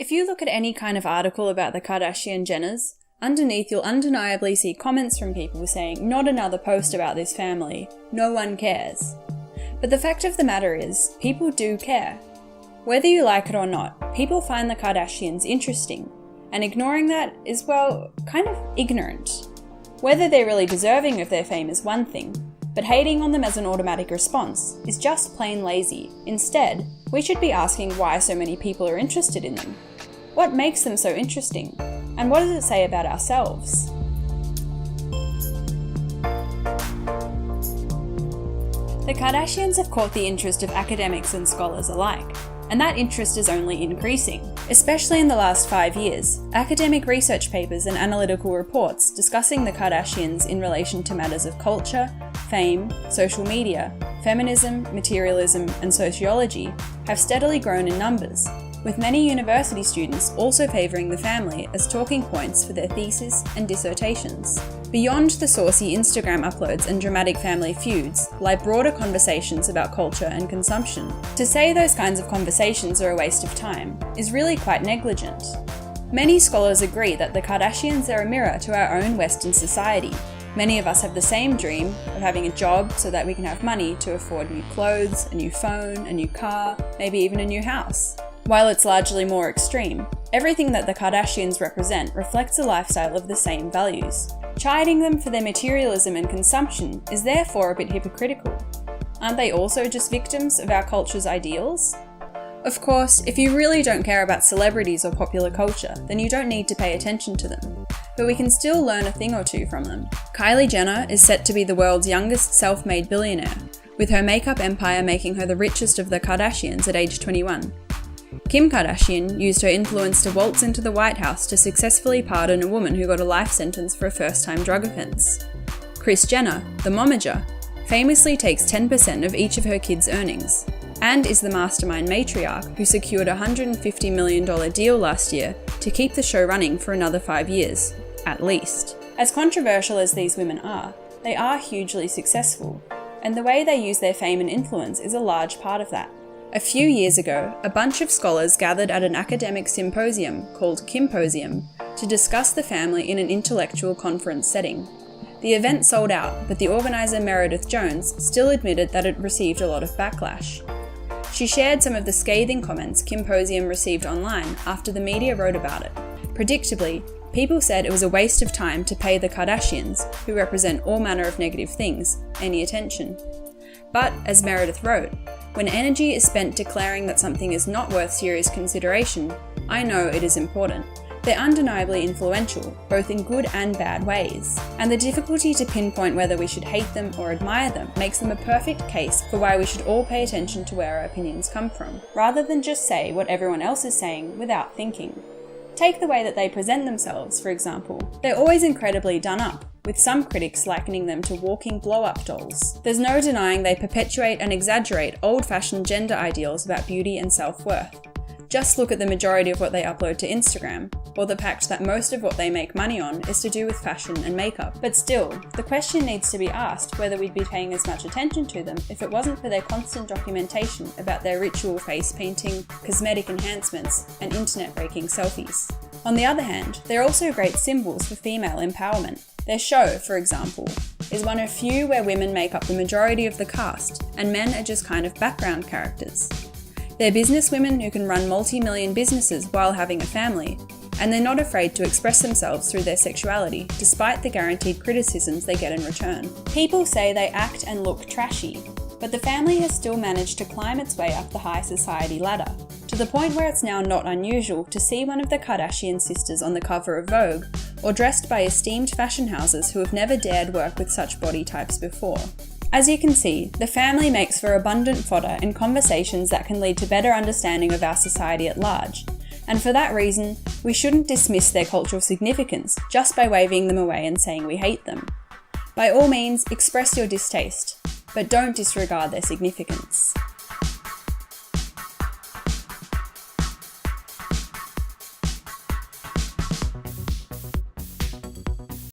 If you look at any kind of article about the Kardashian-Jenners, underneath you'll undeniably see comments from people saying, "Not another post about this family, no one cares." But the fact of the matter is, people do care. Whether you like it or not, people find the Kardashians interesting, and ignoring that is, well, kind of ignorant. Whether they're really deserving of their fame is one thing, but hating on them as an automatic response is just plain lazy. Instead, we should be asking why so many people are interested in them. What makes them so interesting? And what does it say about ourselves? The Kardashians have caught the interest of academics and scholars alike, and that interest is only increasing. Especially in the last 5 years, academic research papers and analytical reports discussing the Kardashians in relation to matters of culture, fame, social media, feminism, materialism, and sociology have steadily grown in numbers, with many university students also favouring the family as talking points for their theses and dissertations. Beyond the saucy Instagram uploads and dramatic family feuds lie broader conversations about culture and consumption. To say those kinds of conversations are a waste of time is really quite negligent. Many scholars agree that the Kardashians are a mirror to our own Western society. Many of us have the same dream of having a job so that we can have money to afford new clothes, a new phone, a new car, maybe even a new house. While it's largely more extreme, everything that the Kardashians represent reflects a lifestyle of the same values. Chiding them for their materialism and consumption is therefore a bit hypocritical. Aren't they also just victims of our culture's ideals? Of course, if you really don't care about celebrities or popular culture, then you don't need to pay attention to them. But we can still learn a thing or two from them. Kylie Jenner is set to be the world's youngest self-made billionaire, with her makeup empire making her the richest of the Kardashians at age 21. Kim Kardashian used her influence to waltz into the White House to successfully pardon a woman who got a life sentence for a first-time drug offence. Kris Jenner, the momager, famously takes 10% of each of her kids' earnings, and is the mastermind matriarch who secured a $150 million deal last year to keep the show running for another 5 years, at least. As controversial as these women are, they are hugely successful, and the way they use their fame and influence is a large part of that. A few years ago, a bunch of scholars gathered at an academic symposium called Kimposium to discuss the family in an intellectual conference setting. The event sold out, but the organiser Meredith Jones still admitted that it received a lot of backlash. She shared some of the scathing comments Kimposium received online after the media wrote about it. Predictably, people said it was a waste of time to pay the Kardashians, who represent all manner of negative things, any attention. But, as Meredith wrote, when energy is spent declaring that something is not worth serious consideration, I know it is important. They're undeniably influential, both in good and bad ways, and the difficulty to pinpoint whether we should hate them or admire them makes them a perfect case for why we should all pay attention to where our opinions come from, rather than just say what everyone else is saying without thinking. Take the way that they present themselves, for example. They're always incredibly done up, with some critics likening them to walking blow-up dolls. There's no denying they perpetuate and exaggerate old-fashioned gender ideals about beauty and self-worth. Just look at the majority of what they upload to Instagram, or the fact that most of what they make money on is to do with fashion and makeup. But still, the question needs to be asked whether we'd be paying as much attention to them if it wasn't for their constant documentation about their ritual face painting, cosmetic enhancements, and internet-breaking selfies. On the other hand, they're also great symbols for female empowerment. Their show, for example, is one of few where women make up the majority of the cast, and men are just kind of background characters. They're businesswomen who can run multi-million businesses while having a family, and they're not afraid to express themselves through their sexuality, despite the guaranteed criticisms they get in return. People say they act and look trashy, but the family has still managed to climb its way up the high society ladder, to the point where it's now not unusual to see one of the Kardashian sisters on the cover of Vogue, or dressed by esteemed fashion houses who have never dared work with such body types before. As you can see, the family makes for abundant fodder in conversations that can lead to better understanding of our society at large, and for that reason, we shouldn't dismiss their cultural significance just by waving them away and saying we hate them. By all means, express your distaste, but don't disregard their significance.